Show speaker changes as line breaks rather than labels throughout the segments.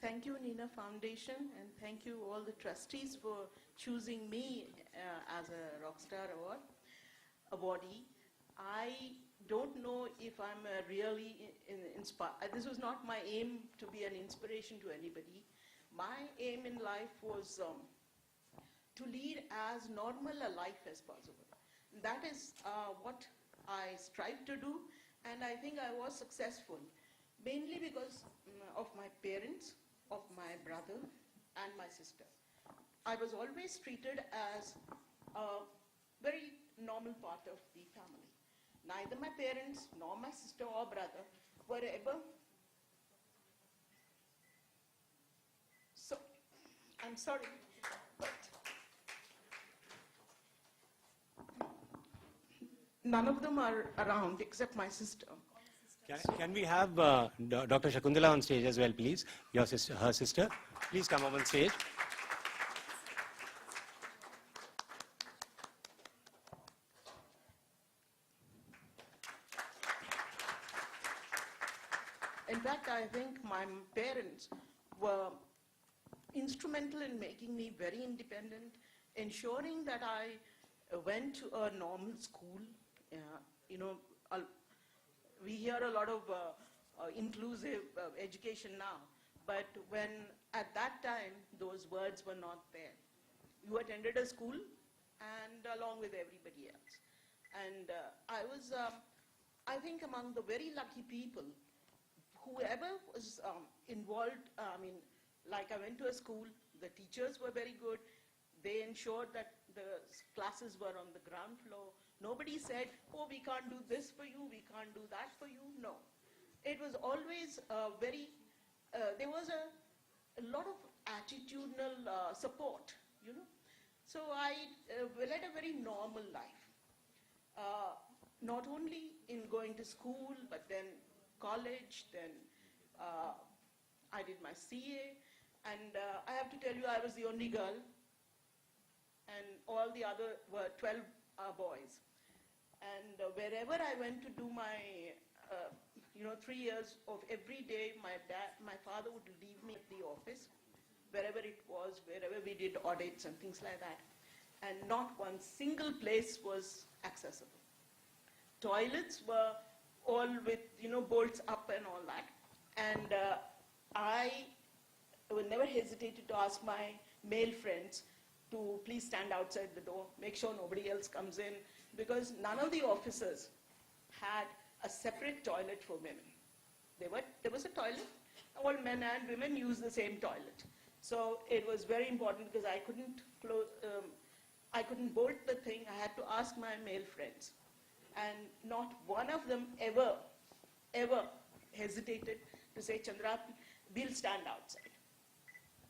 Thank you, Nina Foundation, and thank you all the trustees for choosing me as a Rockstar awardee. I don't know if I'm really inspired. This was not my aim to be an inspiration to anybody. My aim in life was to lead as normal a life as possible. That is what I strive to do, and I think I was successful, mainly because of my parents, of my brother, and my sister. I was always treated as a very normal part of the family. Neither my parents, nor my sister or brother were ever. So, I'm sorry, but none of them are around except my sister.
Can we have Dr. Shakuntala on stage as well, please? Your sister, her sister. Please come up on stage.
In fact, I think my parents were instrumental in making me very independent, ensuring that I went to a normal school. You know, we hear a lot of inclusive education now, but when at that time those words were not there. You attended a school and along with everybody else. And I was, I think, among the very lucky people. Whoever was involved, like I went to a school, the teachers were very good. They ensured that the classes were on the ground floor. Nobody said, oh, we can't do this for you, we can't do that for you. No. It was always there was a lot of attitudinal support, you know. So I led a very normal life. Not only in going to school, but then college, then I did my CA, and I have to tell you, I was the only girl, and all the other were 12 boys. And wherever I went to do my, 3 years of every day, my father would leave me at the office, wherever it was, wherever we did audits and things like that, and not one single place was accessible. Toilets were all with, bolts up and all that. And I never hesitated to ask my male friends to please stand outside the door, make sure nobody else comes in, because none of the officers had a separate toilet for women. There was a toilet, all men and women used the same toilet. So it was very important because I couldn't bolt the thing, I had to ask my male friends. And not one of them ever hesitated to say, Chandra, we'll stand outside.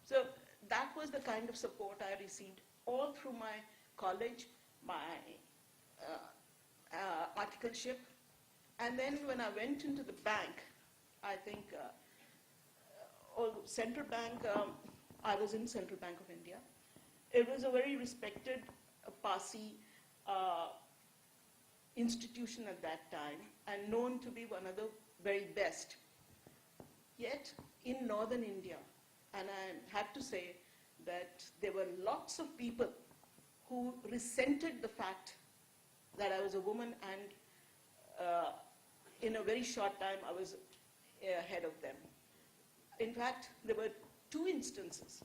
So that was the kind of support I received all through my college, my articleship. And then when I went into the bank, I think, Central Bank, I was in Central Bank of India. It was a very respected Parsi institution at that time, and known to be one of the very best. Yet, in northern India, and I have to say that there were lots of people who resented the fact that I was a woman, and in a very short time I was ahead of them. In fact, there were 2 instances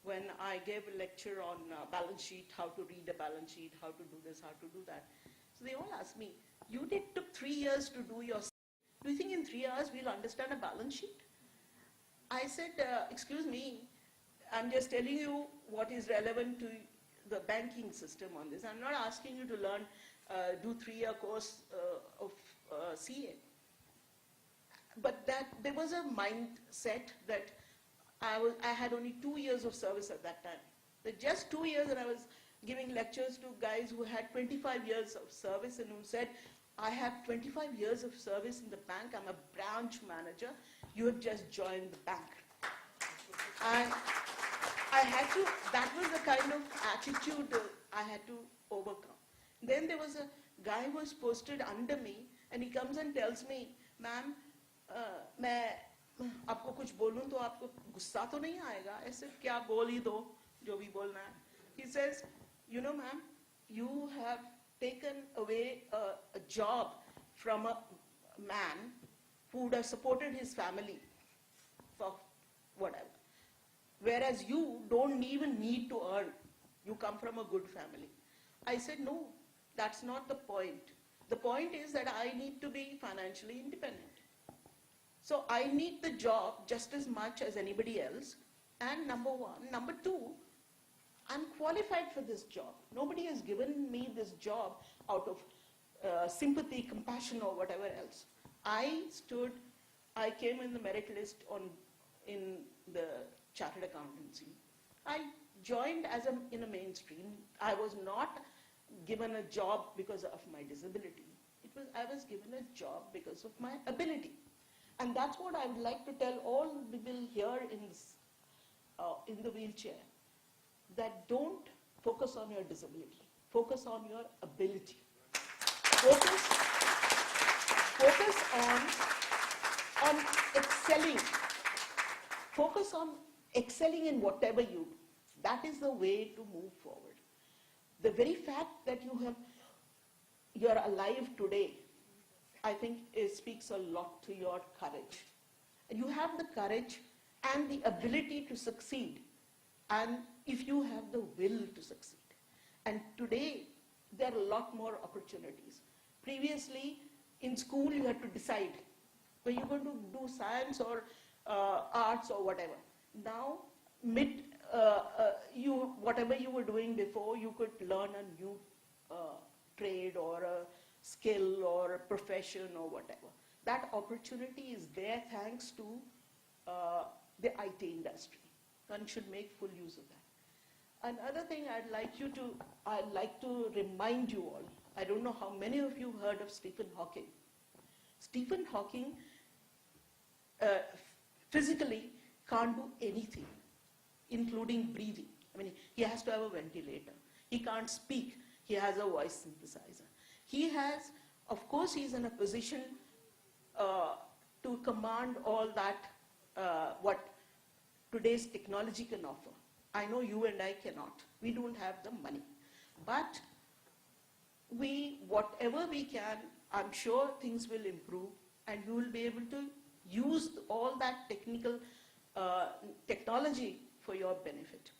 when I gave a lecture on balance sheet, how to read a balance sheet, how to do this, how to do that. So they all asked me, took 3 years to do your, do you think in 3 hours we'll understand a balance sheet? I said, excuse me, I'm just telling you what is relevant to the banking system on this. I'm not asking you to learn, do 3-year course of CA. But that there was a mindset that I had only 2 years of service at that time. That just 2 years, and I was giving lectures to guys who had 25 years of service and who said, I have 25 years of service in the bank, I'm a branch manager, you have just joined the bank. And I had to, that was the kind of attitude I had to overcome. Then there was a guy who was posted under me, and he comes and tells me, ma'am, आपको कुछ बोलूं तो आपको गुस्सा तो नहीं आएगा, ऐसे क्या बोल ही दो जो भी बोलना है. He says, you know, ma'am, you have taken away a job from a man who would have supported his family for whatever. Whereas you don't even need to earn. You come from a good family. I said, no, that's not the point. The point is that I need to be financially independent. So I need the job just as much as anybody else. And number one. Number two, I'm qualified for this job. Nobody has given me this job out of sympathy, compassion, or whatever else. I came in the merit list in the chartered accountancy. I joined in a mainstream. I was not given a job because of my disability. I was given a job because of my ability. And that's what I would like to tell all people here in the wheelchair, that don't focus on your disability. Focus on your ability. Focus on excelling. Focus on excelling in whatever you do. That is the way to move forward. The very fact that you're alive today, I think it speaks a lot to your courage. And you have the courage and the ability to succeed, and if you have the will to succeed. And today, there are a lot more opportunities. Previously, in school, you had to decide whether you're going to do science or arts or whatever. Now, whatever you were doing before, you could learn a new trade or a skill or a profession or whatever. That opportunity is there thanks to the IT industry. One should make full use of that. Another thing I'd like to remind you all, I don't know how many of you heard of Stephen Hawking. Stephen Hawking physically can't do anything, including breathing. I mean, he has to have a ventilator. He can't speak. He has a voice synthesizer. He has, of course, he's in a position to command all that, what today's technology can offer. I know you and I cannot. We don't have the money. But whatever we can, I'm sure things will improve, and you will be able to use all that technology for your benefit.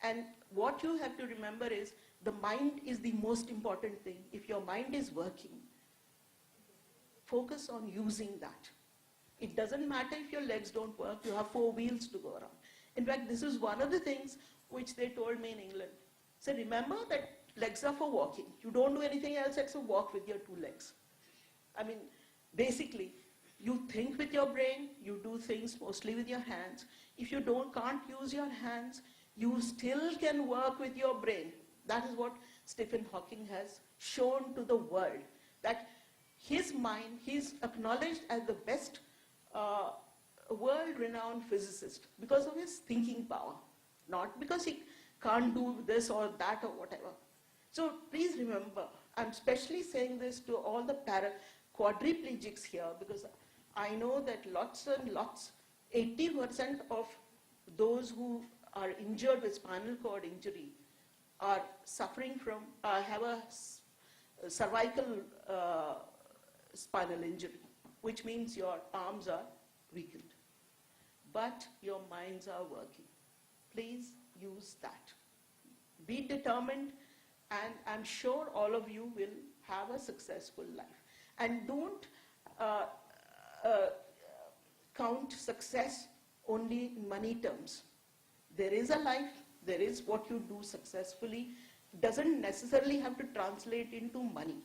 And what you have to remember is the mind is the most important thing. If your mind is working, focus on using that. It doesn't matter if your legs don't work, you have 4 wheels to go around. In fact, this is one of the things which they told me in England. So remember that legs are for walking. You don't do anything else except walk with your 2 legs. I mean, basically, you think with your brain, you do things mostly with your hands. If you can't use your hands, you still can work with your brain. That is what Stephen Hawking has shown to the world, that his mind, he's acknowledged as the best world-renowned physicist because of his thinking power, not because he can't do this or that or whatever. So please remember, I'm especially saying this to all the quadriplegics here, because I know that lots and lots, 80% of those who are injured with spinal cord injury are suffering from, have a cervical spinal injury, which means your arms are weakened. But your minds are working. Please use that. Be determined, and I'm sure all of you will have a successful life. And don't count success only in money terms. There is a life, there is what you do successfully. Doesn't necessarily have to translate into money.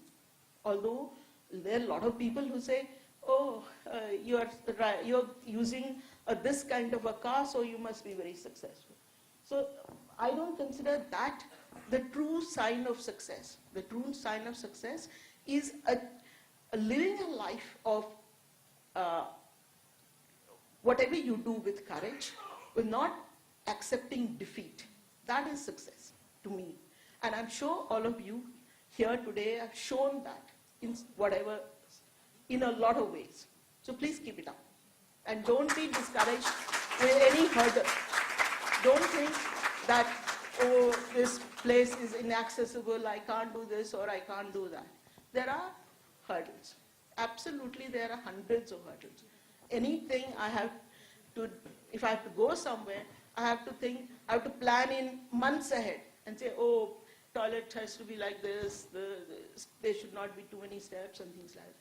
Although there are a lot of people who say, oh, you're using this kind of a car, so you must be very successful. So I don't consider that the true sign of success. The true sign of success is living a life of whatever you do with courage, with not accepting defeat. That is success to me. And I'm sure all of you here today have shown that in a lot of ways. So please keep it up. And don't be discouraged with any hurdle. Don't think that, oh, this place is inaccessible, I can't do this or I can't do that. There are hurdles. Absolutely, there are hundreds of hurdles. Anything I have to, if I have to go somewhere, I have to think, I have to plan in months ahead and say, oh, toilet has to be like this, there should not be too many steps and things like that.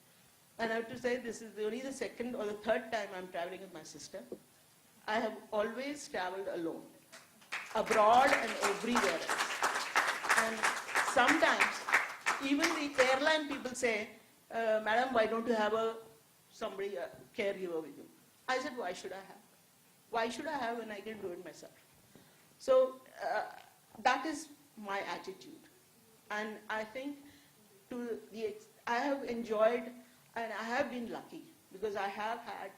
And I have to say, this is only the second or the third time I'm traveling with my sister. I have always traveled alone, abroad and everywhere else. And sometimes, even the airline people say, Madam, why don't you have somebody, a caregiver with you? I said, why should I have? Why should I have when I can do it myself? So that is my attitude. And I think I have enjoyed and I have been lucky because I have had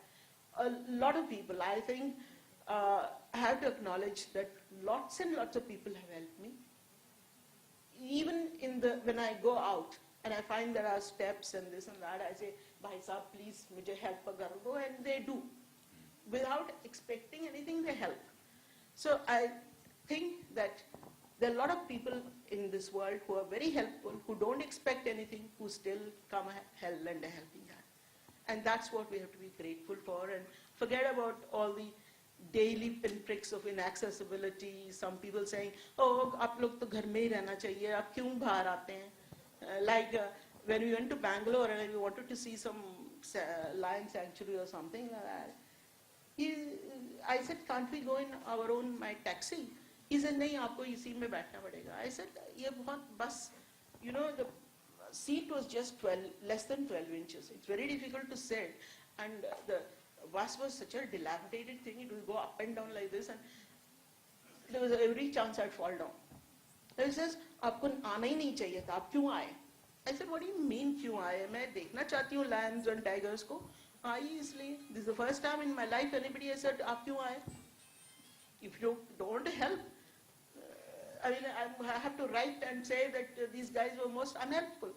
a lot of people. I think I have to acknowledge that lots and lots of people have helped me. Even when I go out and I find there are steps and this and that, I say, Bhai Sahab, please, mujhe help kar do, and they do. Without expecting anything, they help. So I think that there are a lot of people in this world who are very helpful, who don't expect anything, who still come and lend a helping hand. And that's what we have to be grateful for, and forget about all the daily pinpricks of inaccessibility. Some people saying, oh, aap log to ghar mein hi rehna chahiye, aap kyun bahar aate hain? Like when we went to Bangalore and we wanted to see some lion sanctuary or something like that. I said, can't we go in my taxi? He said, nahi, aapko isi mein baithna padega. I said, ye bahut bus, you know, the seat was just less than 12 inches. It's very difficult to sit. And the bus was such a dilapidated thing. It would go up and down like this. And there was every chance I'd fall down. He says, aapko aana hi nahi chahiye tha, aap kyun aaye? I said, what do you mean kyun aaye? Main dekhna chahti hu lions and tigers ko. Aayi isliye. This is the first time in my life anybody has said, aap kyun aaye? If you don't help, I mean, I have to write and say that these guys were most unhelpful.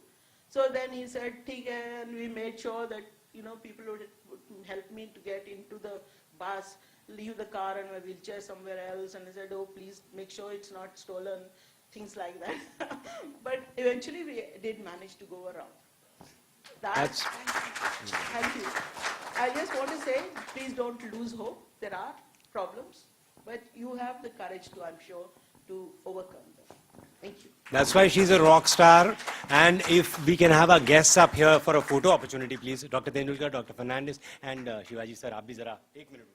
So then he said, theek hai, and we made sure that, you know, people would help me to get into the bus, leave the car and my wheelchair somewhere else, and he said, oh, please make sure it's not stolen, things like that. But eventually we did manage to go around. Thank you. I just want to say, please don't lose hope. There are problems, but you have the courage to, I'm sure, to overcome them. Thank you.
That's why she's a rock star. And if we can have our guests up here for a photo opportunity, please. Dr. Tendulkar, Dr. Fernandes, and Shivaji sir, aap bhi zara 1 minute.